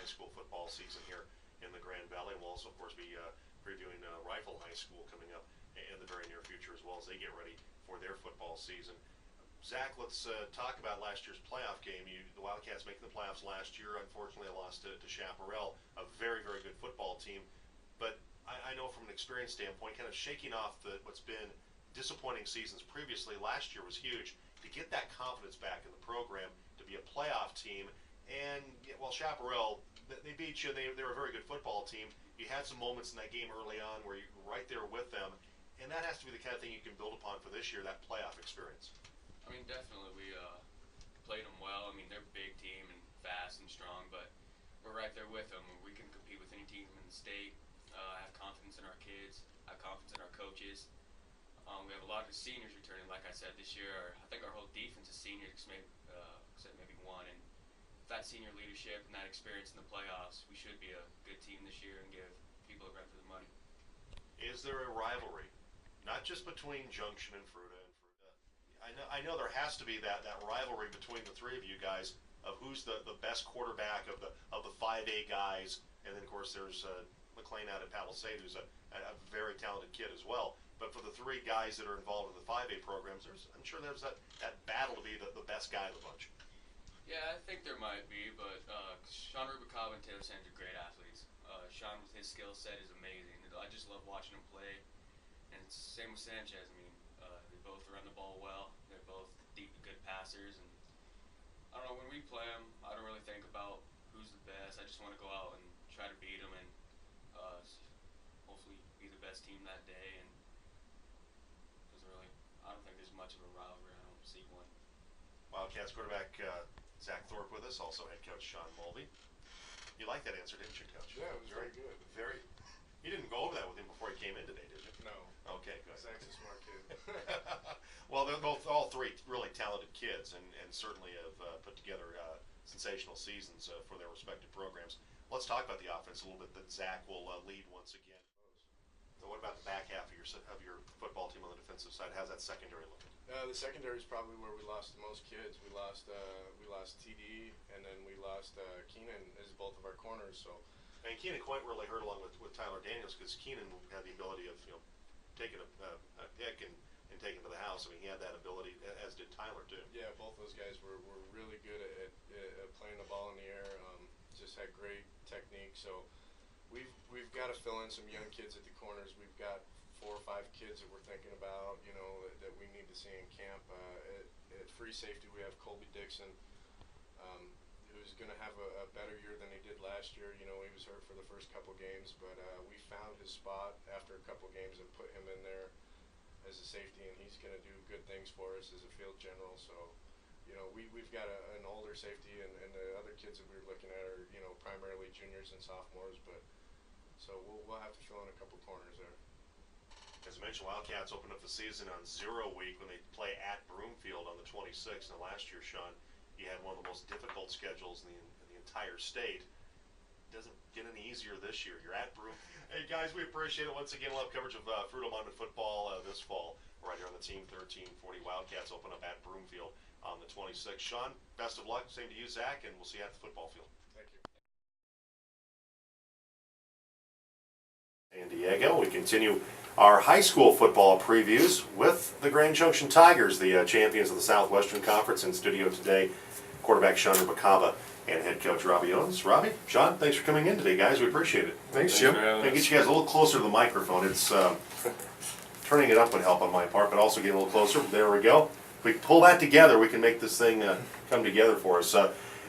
school football season here in the Grand Valley. We'll also, of course, be previewing Rifle High School coming up in the very near future as well as they get ready for their football season. Zach, let's talk about last year's playoff game. The Wildcats making the playoffs last year. Unfortunately, they lost to Chaparral, a very, very good football team. But I know from an experience standpoint, kind of shaking off what's been disappointing seasons previously, last year was huge. To get that confidence back in the program, to be a playoff team, and while Chaparral, they beat you, they were a very good football team. You had some moments in that game early on where you were right there with them, and that has to be the kind of thing you can build upon for this year, that playoff experience. I mean, definitely we played them well. I mean, they're a big team and fast and strong, but we're right there with them. We can compete with any team in the state. I have confidence in our kids. I have confidence in our coaches. We have a lot of seniors returning. Like I said, this year, I think our whole defense is seniors, except maybe one. And that senior leadership and that experience in the playoffs, we should be a good team this year and give people a run for the money. Is there a rivalry, not just between Junction and Fruita? I know there has to be that rivalry between the three of you guys of who's the best quarterback of the 5A guys, and then of course there's McLean out at Palisade, who's a very talented kid as well. But for the three guys that are involved in the 5A programs, I'm sure there's that battle to be the best guy of the bunch. Yeah, I think there might be, but Sean Rubicava and Taylor Sanders are great athletes. Sean, with his skill set, is amazing. I just love watching him play, and it's the same with Sanchez. I mean, they both run the ball well. They're both deep, good passers, and I don't know, when we play them, I don't really think about who's the best. I just want to go out and try to beat them and hopefully be the best team that day. And I don't think there's much of a rivalry. I don't see one. Wildcats quarterback Zach Thorpe with us, also head coach Sean Mulvey. You liked that answer, didn't you, Coach? Yeah, it was very good. Very. You didn't go over that with him before he came in today, did you? No. Okay, good. Zach's a smart kid. Well, they're all three really talented kids, and certainly have put together sensational seasons for their respective programs. Let's talk about the offense a little bit. That Zach will lead once again. So, what about the back half of your football team on the defensive side? How's that secondary looking? The secondary is probably where we lost the most kids. We lost TD, and then we lost Keenan as both of our corners. So. And Keenan quite really hurt along with Tyler Daniels, because Keenan had the ability of taking a pick and taking to the house. I mean, he had that ability, as did Tyler too. Yeah, both those guys were really good at playing the ball in the air. Just had great technique. So we've got to fill in some young kids at the corners. We've got 4 or 5 kids that we're thinking about, that we need to see in camp. At free safety, we have Colby Dixon, who's going to have a better year than he did last year. He was hurt for the first couple games, but we found his spot after a couple games and put him in there as a safety, and he's going to do good things for us as a field general. So, we've got an older safety, and the other kids that we were looking at are, primarily juniors and sophomores, but so we'll have to fill in a couple corners there. As I mentioned, Wildcats opened up the season on 0 week when they play at Broomfield on the 26th. And last year, Sean, you had one of the most difficult schedules in the entire state. It doesn't get any easier this year. You're at Broomfield. Hey guys, we appreciate it. Once again, we'll have coverage of Fruita-Mountain football this fall right here on the Team 1340. Wildcats open up at Broomfield on the 26th. Sean, best of luck. Same to you, Zach, and we'll see you at the football field. Thank you. San Diego. We continue our high school football previews with the Grand Junction Tigers, the champions of the Southwestern Conference. In studio today, quarterback Sean Rubicava and head coach Robbie Owens. Robbie, Sean, thanks for coming in today, guys. We appreciate it. Thanks, Jim. Can I get you guys a little closer to the microphone? It's turning it up would help on my part, but also getting a little closer. There we go. If we pull that together, we can make this thing come together for us.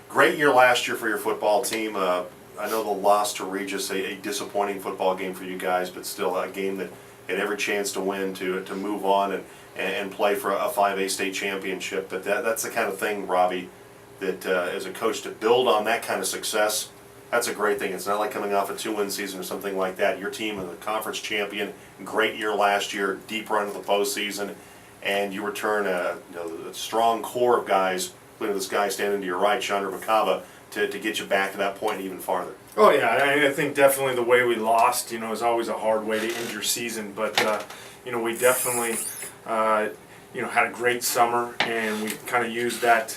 Great year last year for your football team. I know the loss to Regis, a disappointing football game for you guys, but still a game that had every chance to win, to move on and play for a 5A state championship. But that's the kind of thing, Robbie, that as a coach, to build on that kind of success, that's a great thing. It's not like coming off a 2-win season or something like that. Your team is a conference champion, great year last year, deep run of the postseason, and you return a strong core of guys, including this guy standing to your right, Sean Rubicava, to get you back to that point and even farther. Oh yeah, I think definitely the way we lost, is always a hard way to end your season. But we definitely, had a great summer, and we kind of used that,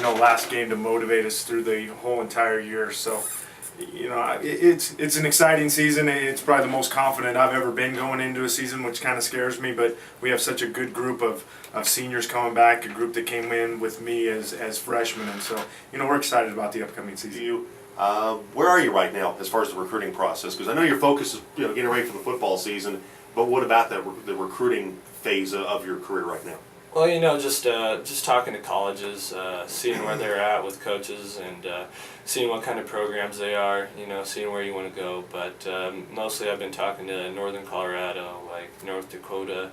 last game to motivate us through the whole entire year. So, you know, it's an exciting season. It's probably the most confident I've ever been going into a season, which kind of scares me. But we have such a good group of seniors coming back, a group that came in with me as freshmen, and so you know we're excited about the upcoming season. Where are you right now as far as the recruiting process? Because I know your focus is getting ready for the football season, but what about the recruiting phase of your career right now? Well, you know, just talking to colleges, seeing where they're at with coaches, and seeing what kind of programs they are. You know, seeing where you want to go. But mostly, I've been talking to Northern Colorado, like North Dakota,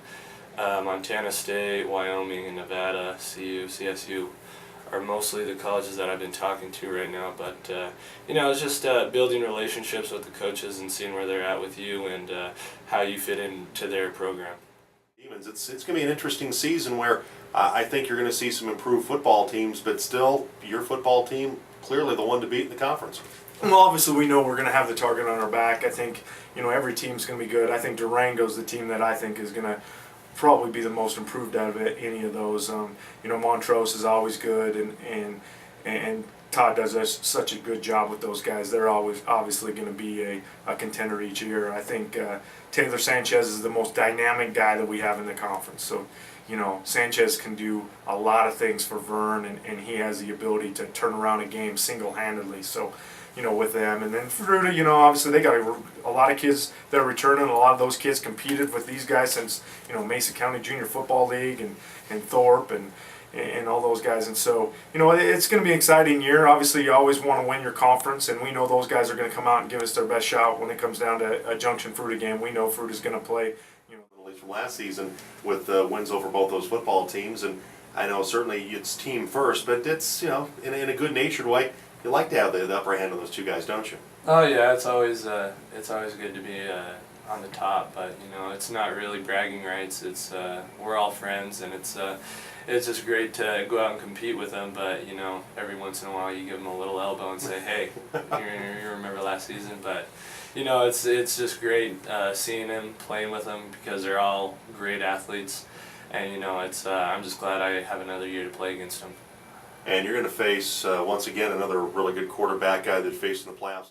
Montana State, Wyoming, and Nevada. CU, CSU are mostly the colleges that I've been talking to right now. But you know, it's just building relationships with the coaches and seeing where they're at with you and how you fit into their program. It's going to be an interesting season where I think you're going to see some improved football teams, but still, your football team clearly the one to beat in the conference. Well, obviously we know we're going to have the target on our back. I think every team's going to be good. I think Durango's the team that I think is going to probably be the most improved out of any of those. Montrose is always good, and Todd does such a good job with those guys. They're always obviously going to be a contender each year. I think Taylor Sanchez is the most dynamic guy that we have in the conference. So, Sanchez can do a lot of things for Vern, and he has the ability to turn around a game single-handedly. So, with them. And then Fruita, obviously they got a lot of kids that are returning. A lot of those kids competed with these guys since, Mesa County Junior Football League and Thorpe and all those guys. And so, it's going to be an exciting year. Obviously, you always want to win your conference, and we know those guys are going to come out and give us their best shot when it comes down to a Junction Fruita game. We know Fruita's going to play. At least from last season with wins over both those football teams, and I know certainly it's team first, but it's in a good-natured way. You like to have the upper hand on those two guys, don't you? Oh yeah, it's always good to be on the top, but it's not really bragging rights. It's we're all friends, and it's just great to go out and compete with them. But every once in a while you give them a little elbow and say, hey, you remember last season. But it's just great seeing them, playing with them, because they're all great athletes, and I'm just glad I have another year to play against them. And you're going to face, once again, another really good quarterback guy that faced in the playoffs.